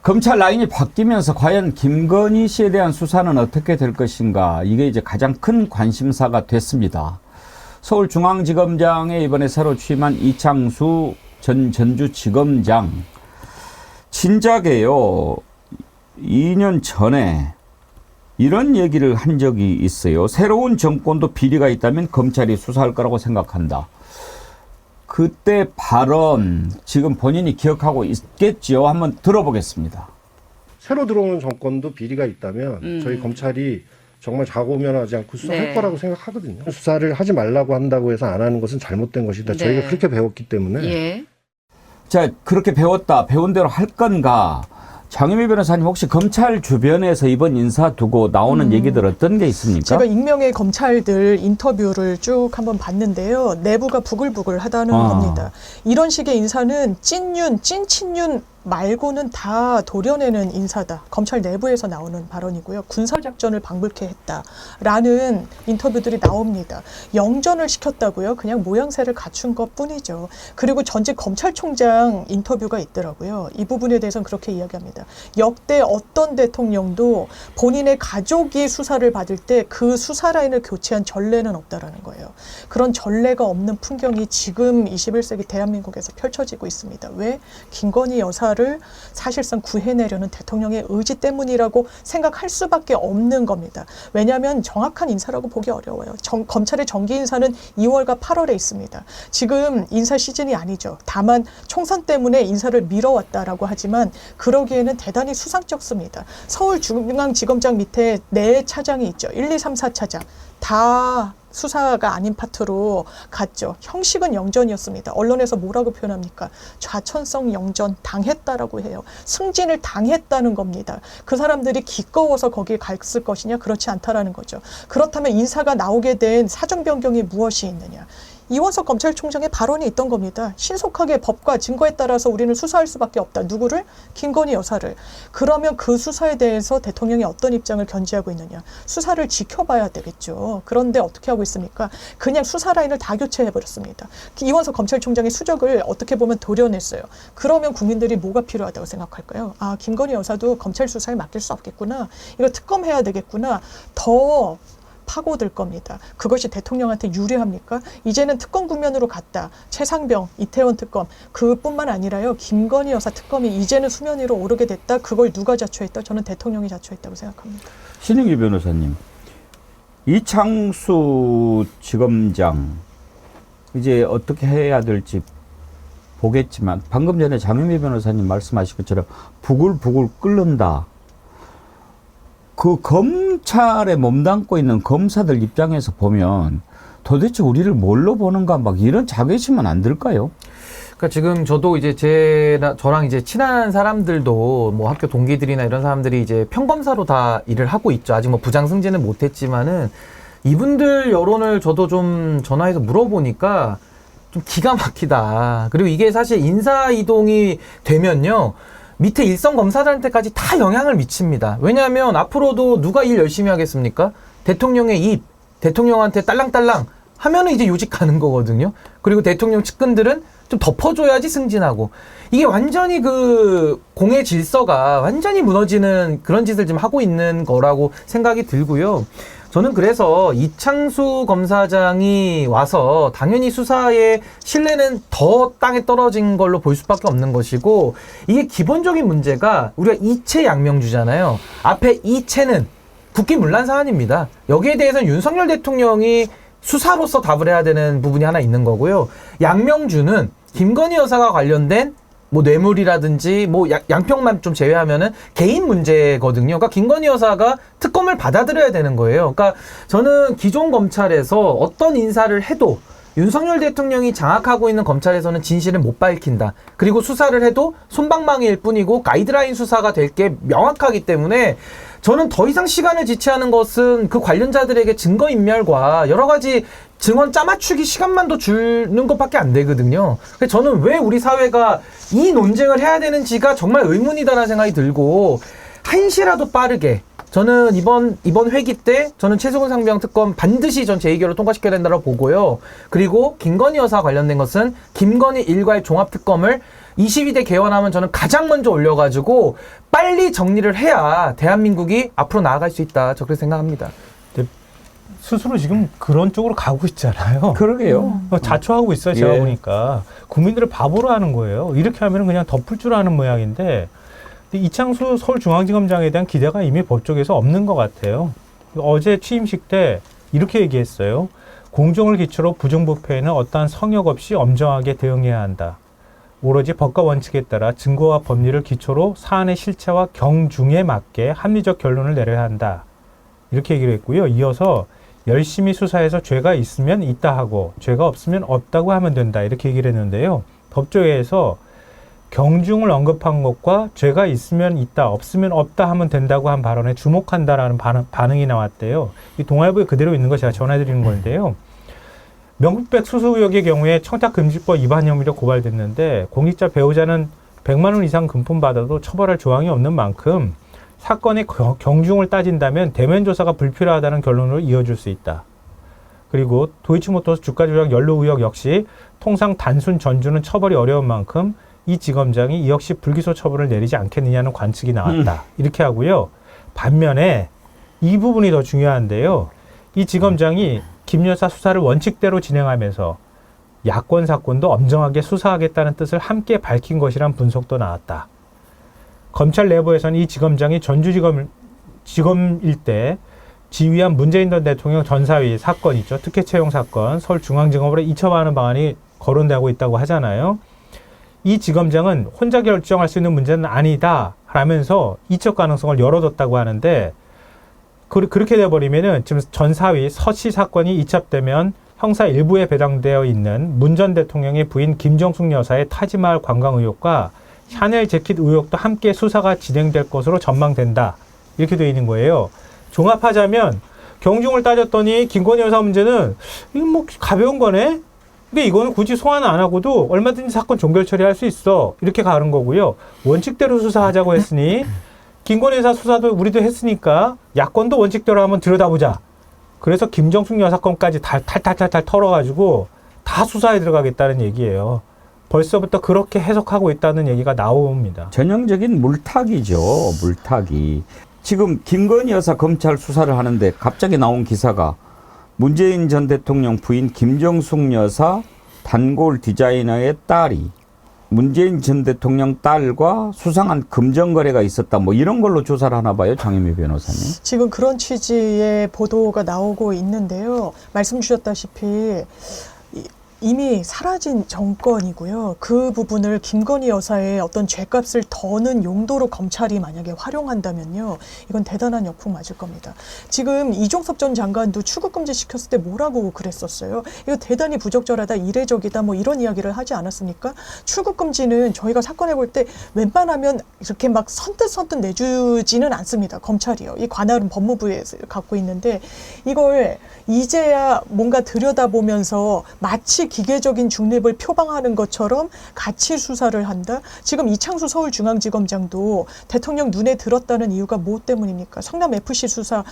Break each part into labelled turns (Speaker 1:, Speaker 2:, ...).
Speaker 1: 검찰 라인이 바뀌면서 과연 김건희 씨에 대한 수사는 어떻게 될 것인가, 이게 이제 가장 큰 관심사가 됐습니다. 서울중앙지검장에 이번에 새로 취임한 이창수 전 전주지검장, 진작에요 2년 전에 이런 얘기를 한 적이 있어요. 새로운 정권도 비리가 있다면 검찰이 수사할 거라고 생각한다. 그때 발언 지금 본인이 기억하고 있겠죠. 한번 들어보겠습니다.
Speaker 2: 새로 들어오는 정권도 비리가 있다면 저희 검찰이 정말 좌고우면하지 않고 수사할
Speaker 3: 네.
Speaker 2: 거라고 생각하거든요. 수사를 하지 말라고 한다고 해서 안 하는 것은 잘못된 것이다.
Speaker 3: 네.
Speaker 2: 저희가 그렇게 배웠기 때문에.
Speaker 3: 예.
Speaker 1: 자, 그렇게 배웠다. 배운 대로 할 건가? 장유미 변호사님, 혹시 검찰 주변에서 이번 인사 두고 나오는 얘기들 어떤 게 있습니까?
Speaker 4: 제가 익명의 검찰들 인터뷰를 쭉 한번 봤는데요. 내부가 부글부글하다는 겁니다. 이런 식의 인사는 찐윤, 찐친윤 말고는 다 도려내는 인사다. 검찰 내부에서 나오는 발언이고요. 군사작전을 방불케 했다라는 인터뷰들이 나옵니다. 영전을 시켰다고요? 그냥 모양새를 갖춘 것뿐이죠. 그리고 전직 검찰총장 인터뷰가 있더라고요. 이 부분에 대해서는 그렇게 이야기합니다. 역대 어떤 대통령도 본인의 가족이 수사를 받을 때 그 수사 라인을 교체한 전례는 없다라는 거예요. 그런 전례가 없는 풍경이 지금 21세기 대한민국에서 펼쳐지고 있습니다. 왜? 김건희 여사를 사실상 구해내려는 대통령의 의지 때문이라고 생각할 수밖에 없는 겁니다. 왜냐하면 정확한 인사라고 보기 어려워요. 검찰의 정기 인사는 2월과 8월에 있습니다. 지금 인사 시즌이 아니죠. 다만 총선 때문에 인사를 미뤄왔다라고 하지만 그러기에는 대단히 수상쩍습니다. 서울중앙지검장 밑에 4차장이 있죠. 1, 2, 3, 4차장. 다 수사가 아닌 파트로 갔죠. 형식은 영전이었습니다. 언론에서 뭐라고 표현합니까? 좌천성 영전 당했다라고 해요. 승진을 당했다는 겁니다. 그 사람들이 기꺼워서 거기에 갔을 것이냐? 그렇지 않다라는 거죠. 그렇다면 인사가 나오게 된 사정 변경이 무엇이 있느냐? 이원석 검찰총장의 발언이 있던 겁니다. 신속하게 법과 증거에 따라서 우리는 수사할 수밖에 없다. 누구를? 김건희 여사를. 그러면 그 수사에 대해서 대통령이 어떤 입장을 견지하고 있느냐. 수사를 지켜봐야 되겠죠. 그런데 어떻게 하고 있습니까? 그냥 수사 라인을 다 교체해버렸습니다. 이원석 검찰총장의 수적을 어떻게 보면 도려냈어요. 그러면 국민들이 뭐가 필요하다고 생각할까요? 아, 김건희 여사도 검찰 수사에 맡길 수 없겠구나. 이거 특검해야 되겠구나. 더 파고들 겁니다. 그것이 대통령한테 유리합니까? 이제는 특검 국면으로 갔다. 최상병, 이태원 특검 그뿐만 아니라요. 김건희 여사 특검이 이제는 수면 위로 오르게 됐다. 그걸 누가 자초했다? 저는 대통령이 자초했다고 생각합니다.
Speaker 1: 신은기 변호사님, 이창수 지검장 이제 어떻게 해야 될지 보겠지만 방금 전에 장유미 변호사님 말씀하신 것처럼 부글부글 끓는다. 그 검찰에 몸담고 있는 검사들 입장에서 보면 도대체 우리를 뭘로 보는가 막 이런 자괴심은 안 들까요?
Speaker 5: 그러니까 지금 저도 이제 저랑 이제 친한 사람들도 뭐 학교 동기들이나 이런 사람들이 이제 평검사로 다 일을 하고 있죠. 아직 뭐 부장 승진은 못했지만은 이분들 여론을 저도 좀 전화해서 물어보니까 좀 기가 막히다. 그리고 이게 사실 인사 이동이 되면요. 밑에 일선 검사들한테까지 다 영향을 미칩니다. 왜냐하면 앞으로도 누가 일 열심히 하겠습니까? 대통령의 입, 대통령한테 딸랑딸랑 하면은 이제 요직 가는 거거든요. 그리고 대통령 측근들은 좀 덮어줘야지 승진하고. 이게 완전히 그 공의 질서가 완전히 무너지는 그런 짓을 지금 하고 있는 거라고 생각이 들고요. 저는 그래서 이창수 검사장이 와서 당연히 수사의 신뢰는 더 땅에 떨어진 걸로 볼 수밖에 없는 것이고, 이게 기본적인 문제가 우리가 이채양명주잖아요. 앞에 이채는 국기문란 사안입니다. 여기에 대해서는 윤석열 대통령이 수사로서 답을 해야 되는 부분이 하나 있는 거고요. 양명주는 김건희 여사가 관련된 뭐 뇌물이라든지 뭐 양평만 좀 제외하면은 개인 문제거든요. 그러니까 김건희 여사가 특검을 받아들여야 되는 거예요. 그러니까 저는 기존 검찰에서 어떤 인사를 해도 윤석열 대통령이 장악하고 있는 검찰에서는 진실을 못 밝힌다. 그리고 수사를 해도 솜방망이일 뿐이고 가이드라인 수사가 될 게 명확하기 때문에 저는 더 이상 시간을 지체하는 것은 그 관련자들에게 증거인멸과 여러 가지 증언 짜맞추기 시간만 더 주는 것밖에 안 되거든요. 그래서 저는 왜 우리 사회가 이 논쟁을 해야 되는지가 정말 의문이다라는 생각이 들고, 한시라도 빠르게 저는 이번 회기 때 저는 최수근 상병 특검 반드시 전 제2결로 통과시켜야 된다고 보고요. 그리고 김건희 여사 관련된 것은 김건희 일괄 종합특검을 22대 개원하면 저는 가장 먼저 올려가지고 빨리 정리를 해야 대한민국이 앞으로 나아갈 수 있다. 저 그렇게 생각합니다.
Speaker 3: 스스로 지금 그런 쪽으로 가고 있잖아요.
Speaker 1: 그러게요.
Speaker 3: 자초하고 있어요. 제가
Speaker 1: 예.
Speaker 3: 보니까. 국민들을 바보로 하는 거예요. 이렇게 하면 그냥 덮을 줄 아는 모양인데 근데 이창수 서울중앙지검장에 대한 기대가 이미 법조계에서 없는 것 같아요. 어제 취임식 때 이렇게 얘기했어요. 공정을 기초로 부정부패에는 어떠한 성역 없이 엄정하게 대응해야 한다. 오로지 법과 원칙에 따라 증거와 법리를 기초로 사안의 실체와 경중에 맞게 합리적 결론을 내려야 한다. 이렇게 얘기를 했고요. 이어서 열심히 수사해서 죄가 있으면 있다 하고 죄가 없으면 없다고 하면 된다. 이렇게 얘기를 했는데요. 법조계에서 경중을 언급한 것과 죄가 있으면 있다, 없으면 없다 하면 된다고 한 발언에 주목한다라는 반응이 나왔대요. 이 동아일보에 그대로 있는 거 제가 전해드리는 건데요. 명품백 수수 의혹의 경우에 청탁금지법 위반 혐의로 고발됐는데 공직자 배우자는 100만 원 이상 금품 받아도 처벌할 조항이 없는 만큼 사건의 경중을 따진다면 대면 조사가 불필요하다는 결론으로 이어질 수 있다. 그리고 도이치모터스 주가 조작 연루 의혹 역시 통상 단순 전주는 처벌이 어려운 만큼 이 지검장이 이 역시 불기소 처벌을 내리지 않겠느냐는 관측이 나왔다. 이렇게 하고요. 반면에 이 부분이 더 중요한데요. 이 지검장이 김 여사 수사를 원칙대로 진행하면서 야권 사건도 엄정하게 수사하겠다는 뜻을 함께 밝힌 것이란 분석도 나왔다. 검찰 내부에서는 이 지검장이 전주지검일 때 지휘한 문재인 전 대통령 전사위 사건 있죠. 특혜 채용 사건 서울중앙지검으로 이첩하는 방안이 거론되고 있다고 하잖아요. 이 지검장은 혼자 결정할 수 있는 문제는 아니다 라면서 이첩 가능성을 열어뒀다고 하는데 그렇게 돼버리면은 지금 전사위 서씨 사건이 이첩되면 형사 일부에 배당되어 있는 문 전 대통령의 부인 김정숙 여사의 타지마을 관광 의혹과 샤넬 재킷 의혹도 함께 수사가 진행될 것으로 전망된다. 이렇게 되어 있는 거예요. 종합하자면 경중을 따졌더니 김건희 여사 문제는 이거 뭐 가벼운 거네. 근데 이거는 굳이 소환 안 하고도 얼마든지 사건 종결 처리할 수 있어. 이렇게 가는 거고요. 원칙대로 수사하자고 했으니 김건희 여사 수사도 우리도 했으니까 야권도 원칙대로 한번 들여다보자. 그래서 김정숙 여사 건까지 탈탈탈탈 털어가지고 다 수사에 들어가겠다는 얘기예요. 벌써부터 그렇게 해석하고 있다는 얘기가 나옵니다.
Speaker 1: 전형적인 물타기죠. 물타기. 지금 김건희 여사 검찰 수사를 하는데 갑자기 나온 기사가 문재인 전 대통령 부인 김정숙 여사 단골 디자이너의 딸이 문재인 전 대통령 딸과 수상한 금전 거래가 있었다. 뭐 이런 걸로 조사를 하나 봐요, 장혜미 변호사님.
Speaker 4: 지금 그런 취지의 보도가 나오고 있는데요. 말씀 주셨다시피 이미 사라진 정권이고요. 그 부분을 김건희 여사의 어떤 죄값을 더는 용도로 검찰이 만약에 활용한다면요. 이건 대단한 역풍 맞을 겁니다. 지금 이종섭 전 장관도 출국금지 시켰을 때 뭐라고 그랬었어요? 이거 대단히 부적절하다, 이례적이다 뭐 이런 이야기를 하지 않았습니까? 출국금지는 저희가 사건해 볼 때 웬만하면 이렇게 막 선뜻 내주지는 않습니다. 검찰이요. 이 관할은 법무부에 갖고 있는데 이걸 이제야 뭔가 들여다보면서 마치 기계적인 중립을 표방하는 것처럼 같이 수사를 한다. 지금 이창수 서울중앙지검장도 대통령 눈에 들었다는 이유가 뭐 때문입니까? 성남FC 수사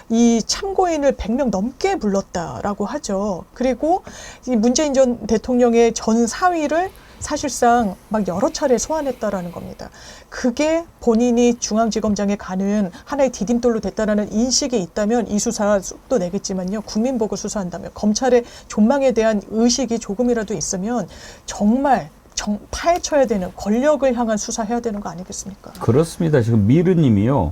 Speaker 4: 이 참고인을 100명 넘게 불렀다라고 하죠. 그리고 이 문재인 전 대통령의 전 사위를 사실상 막 여러 차례 소환했다라는 겁니다. 그게 본인이 중앙지검장에 가는 하나의 디딤돌로 됐다라는 인식이 있다면 이 수사 또 내겠지만요. 국민 보고 수사한다면 검찰의 존망에 대한 의식이 조금이라도 있으면 정말 파헤쳐야 되는 권력을 향한 수사해야 되는 거 아니겠습니까?
Speaker 1: 그렇습니다. 지금 미르님이요.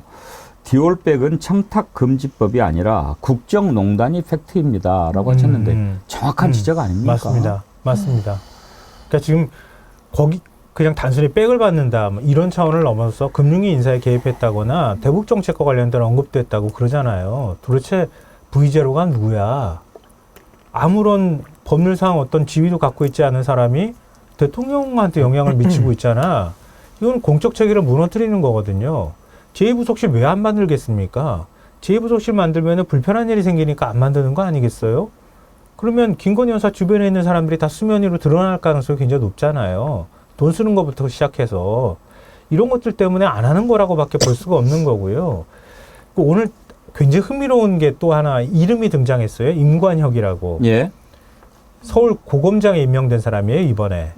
Speaker 1: 디올백은 청탁금지법이 아니라 국정농단이 팩트입니다. 라고 하셨는데 정확한 지적 아닙니까?
Speaker 3: 맞습니다. 그러니까 지금 거기 그냥 단순히 백을 받는다 뭐 이런 차원을 넘어서 금융위 인사에 개입했다거나 대북 정책과 관련된 언급도 했다고 그러잖아요. 도대체 V0가 누구야? 아무런 법률상 어떤 지위도 갖고 있지 않은 사람이 대통령한테 영향을 미치고 있잖아. 이건 공적 체계를 무너뜨리는 거거든요. 제2부속실 왜 안 만들겠습니까? 제2부속실 만들면 불편한 일이 생기니까 안 만드는 거 아니겠어요? 그러면 김건희 여사 주변에 있는 사람들이 다 수면 위로 드러날 가능성이 굉장히 높잖아요. 돈 쓰는 것부터 시작해서 이런 것들 때문에 안 하는 거라고밖에 볼 수가 없는 거고요. 오늘 굉장히 흥미로운 게 또 하나 이름이 등장했어요. 임관혁이라고.
Speaker 1: 예.
Speaker 3: 서울 고검장에 임명된 사람이에요, 이번에.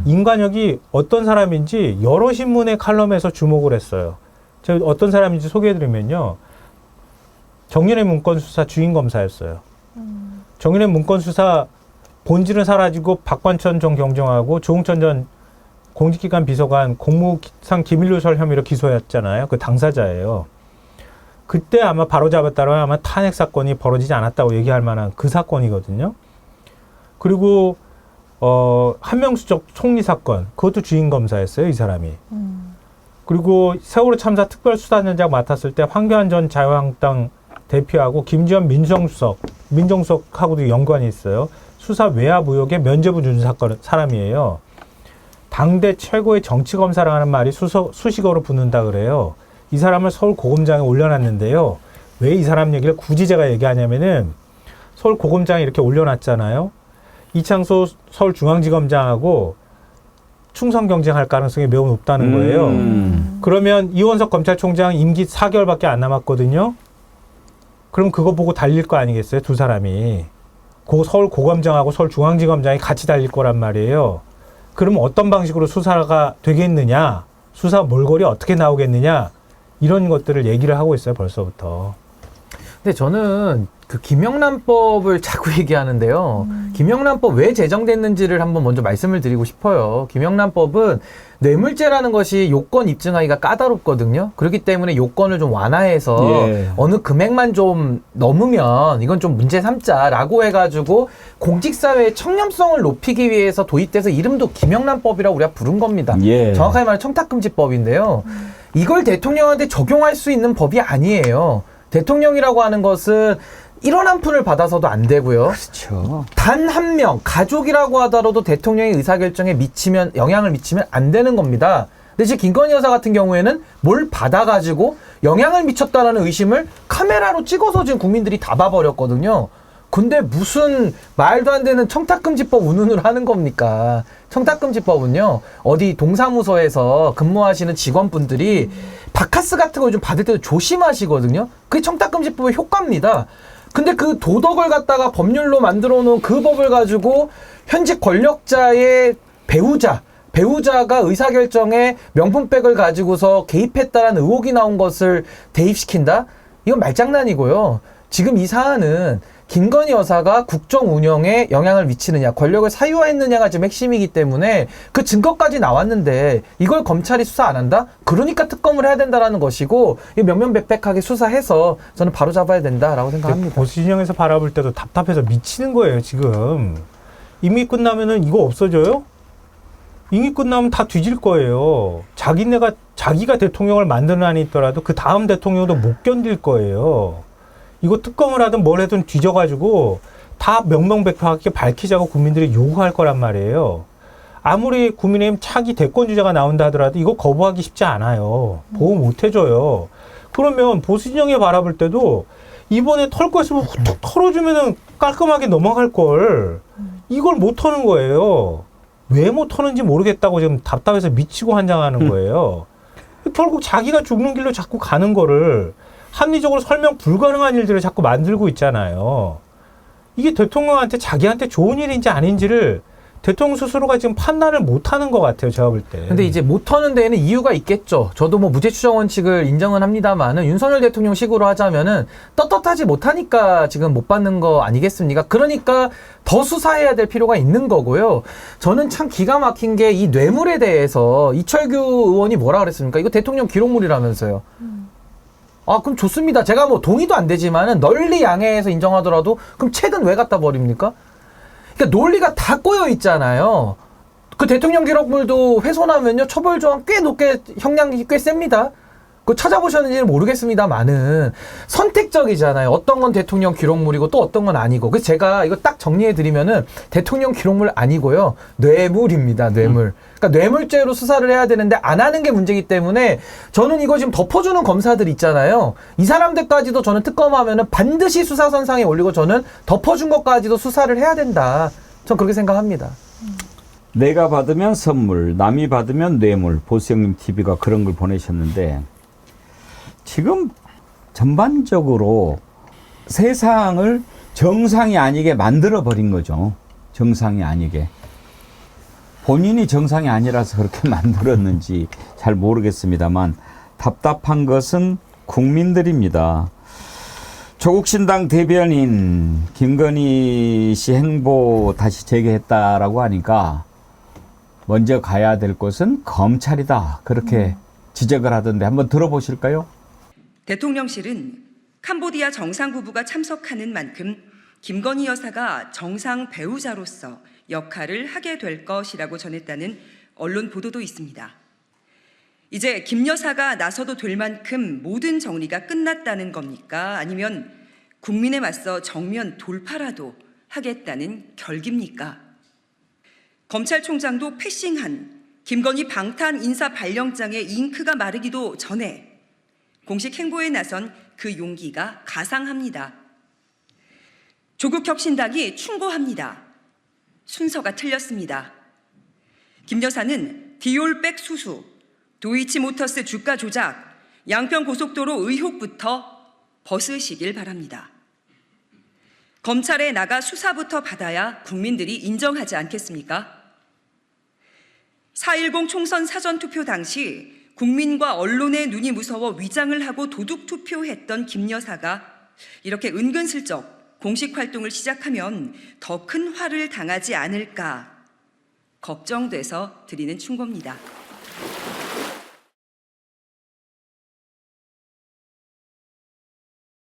Speaker 3: 임관혁이 어떤 사람인지 여러 신문의 칼럼에서 주목을 했어요. 저 어떤 사람인지 소개해드리면요. 정윤의 문건 수사 주인 검사였어요. 정윤의 문건 수사 본질은 사라지고 박관천 전 경정하고 조응천 전 공직기관 비서관 공무상 기밀누설 혐의로 기소했잖아요. 그 당사자예요. 그때 아마 바로잡았다면 아마 탄핵 사건이 벌어지지 않았다고 얘기할 만한 그 사건이거든요. 그리고 한명수적 총리 사건, 그것도 주인 검사였어요, 이 사람이. 그리고 세월호 참사 특별수사단장 맡았을 때 황교안 전 자유한국당 대표하고 김지현 민정수석하고도 연관이 있어요. 수사 외압 의혹의 면죄부 준 사람이에요. 당대 최고의 정치검사라는 말이 수식어로 붙는다 그래요. 이 사람을 서울고검장에 올려놨는데요. 왜 이 사람 얘기를 굳이 제가 얘기하냐면은 서울고검장에 이렇게 올려놨잖아요. 이창수 서울중앙지검장하고 충성 경쟁할 가능성이 매우 높다는 거예요. 그러면 이원석 검찰총장 임기 4개월밖에 안 남았거든요. 그럼 그거 보고 달릴 거 아니겠어요? 두 사람이. 서울고검장하고 서울중앙지검장이 같이 달릴 거란 말이에요. 그러면 어떤 방식으로 수사가 되겠느냐? 수사 몰골이 어떻게 나오겠느냐? 이런 것들을 얘기를 하고 있어요, 벌써부터.
Speaker 5: 근데 저는 그 김영란법을 자꾸 얘기하는데요. 김영란법 왜 제정됐는지를 한번 먼저 말씀을 드리고 싶어요. 김영란법은 뇌물죄라는 것이 요건 입증하기가 까다롭거든요. 그렇기 때문에 요건을 좀 완화해서 어느 금액만 좀 넘으면 이건 좀 문제 삼자라고 해가지고 공직사회의 청렴성을 높이기 위해서 도입돼서 이름도 김영란법이라고 우리가 부른 겁니다. 정확하게 말하면 청탁금지법인데요. 이걸 대통령한테 적용할 수 있는 법이 아니에요. 대통령이라고 하는 것은 1원 한 푼을 받아서도 안 되고요.
Speaker 1: 그렇죠.
Speaker 5: 단 한 명, 가족이라고 하더라도 대통령의 의사결정에 영향을 미치면 안 되는 겁니다. 근데 지금 김건희 여사 같은 경우에는 뭘 받아가지고 영향을 미쳤다라는 의심을 카메라로 찍어서 지금 국민들이 다 봐버렸거든요. 근데 무슨 말도 안 되는 청탁금지법 운운을 하는 겁니까? 청탁금지법은요, 어디 동사무소에서 근무하시는 직원분들이 바카스 같은 거 좀 받을 때도 조심하시거든요. 그게 청탁금지법의 효과입니다. 근데 그 도덕을 갖다가 법률로 만들어 놓은 그 법을 가지고 현직 권력자의 배우자가 의사결정에 명품백을 가지고서 개입했다라는 의혹이 나온 것을 대입시킨다? 이건 말장난이고요. 지금 이 사안은 김건희 여사가 국정 운영에 영향을 미치느냐, 권력을 사유화했느냐가 지금 핵심이기 때문에 그 증거까지 나왔는데 이걸 검찰이 수사 안 한다? 그러니까 특검을 해야 된다라는 것이고, 명명백백하게 수사해서 저는 바로 잡아야 된다라고 생각합니다.
Speaker 3: 보수 진영에서 바라볼 때도 답답해서 미치는 거예요, 지금. 이미 끝나면은 이거 없어져요? 이미 끝나면 다 뒤질 거예요. 자기가 대통령을 만드는 한이 있더라도 그 다음 대통령도 못 견딜 거예요. 이거 특검을 하든 뭘 하든 뒤져가지고 다 명명백백하게 밝히자고 국민들이 요구할 거란 말이에요. 아무리 국민의힘 차기 대권주자가 나온다 하더라도 이거 거부하기 쉽지 않아요. 보호 못 해줘요. 그러면 보수 진영에 바라볼 때도 이번에 털 거 있으면 툭 털어주면은 깔끔하게 넘어갈 걸. 이걸 못 터는 거예요. 왜 못 터는지 모르겠다고 지금 답답해서 미치고 환장하는 거예요. 결국 자기가 죽는 길로 자꾸 가는 거를 합리적으로 설명 불가능한 일들을 자꾸 만들고 있잖아요. 이게 대통령한테 자기한테 좋은 일인지 아닌지를 대통령 스스로가 지금 판단을 못하는 것 같아요, 제가 볼 때.
Speaker 5: 근데 이제 못하는 데에는 이유가 있겠죠. 저도 뭐 무죄 추정 원칙을 인정은 합니다만은 윤석열 대통령 식으로 하자면은 떳떳하지 못하니까 지금 못 받는 거 아니겠습니까? 그러니까 더 수사해야 될 필요가 있는 거고요. 저는 참 기가 막힌 게 이 뇌물에 대해서 이철규 의원이 뭐라 그랬습니까? 이거 대통령 기록물이라면서요. 그럼 좋습니다. 제가 뭐 동의도 안 되지만은 널리 양해해서 인정하더라도 그럼 책은 왜 갖다 버립니까? 그러니까 논리가 다 꼬여 있잖아요. 그 대통령 기록물도 훼손하면요 처벌 조항 꽤 높게 형량이 꽤 셉니다. 그거 찾아보셨는지는 모르겠습니다만은 선택적이잖아요. 어떤 건 대통령 기록물이고 또 어떤 건 아니고. 그래서 제가 이거 딱 정리해드리면은 대통령 기록물 아니고요. 뇌물입니다. 뇌물. 그러니까 뇌물죄로 수사를 해야 되는데 안 하는 게 문제이기 때문에 저는 이거 지금 덮어주는 검사들 있잖아요. 이 사람들까지도 저는 특검하면은 반드시 수사선상에 올리고 저는 덮어준 것까지도 수사를 해야 된다. 전 그렇게 생각합니다.
Speaker 1: 내가 받으면 선물, 남이 받으면 뇌물. 보수형님 TV가 그런 걸 보내셨는데 지금 전반적으로 세상을 정상이 아니게 만들어버린 거죠. 정상이 아니게. 본인이 정상이 아니라서 그렇게 만들었는지 잘 모르겠습니다만 답답한 것은 국민들입니다. 조국신당 대변인 김건희 씨 행보 다시 재개했다라고 하니까 먼저 가야 될 곳은 검찰이다. 그렇게 지적을 하던데 한번 들어보실까요?
Speaker 6: 대통령실은 캄보디아 정상 부부가 참석하는 만큼 김건희 여사가 정상 배우자로서 역할을 하게 될 것이라고 전했다는 언론 보도도 있습니다. 이제 김 여사가 나서도 될 만큼 모든 정리가 끝났다는 겁니까? 아니면 국민에 맞서 정면 돌파라도 하겠다는 결기입니까? 검찰총장도 패싱한 김건희 방탄 인사 발령장의 잉크가 마르기도 전에 공식 행보에 나선 그 용기가 가상합니다. 조국혁신당이 충고합니다. 순서가 틀렸습니다. 김 여사는 디올백 수수, 도이치모터스 주가 조작, 양평 고속도로 의혹부터 벗으시길 바랍니다. 검찰에 나가 수사부터 받아야 국민들이 인정하지 않겠습니까? 4.10 총선 사전투표 당시 국민과 언론의 눈이 무서워 위장을 하고 도둑투표했던 김 여사가 이렇게 은근슬쩍 공식 활동을 시작하면 더 큰 화를 당하지 않을까 걱정돼서 드리는 충고입니다.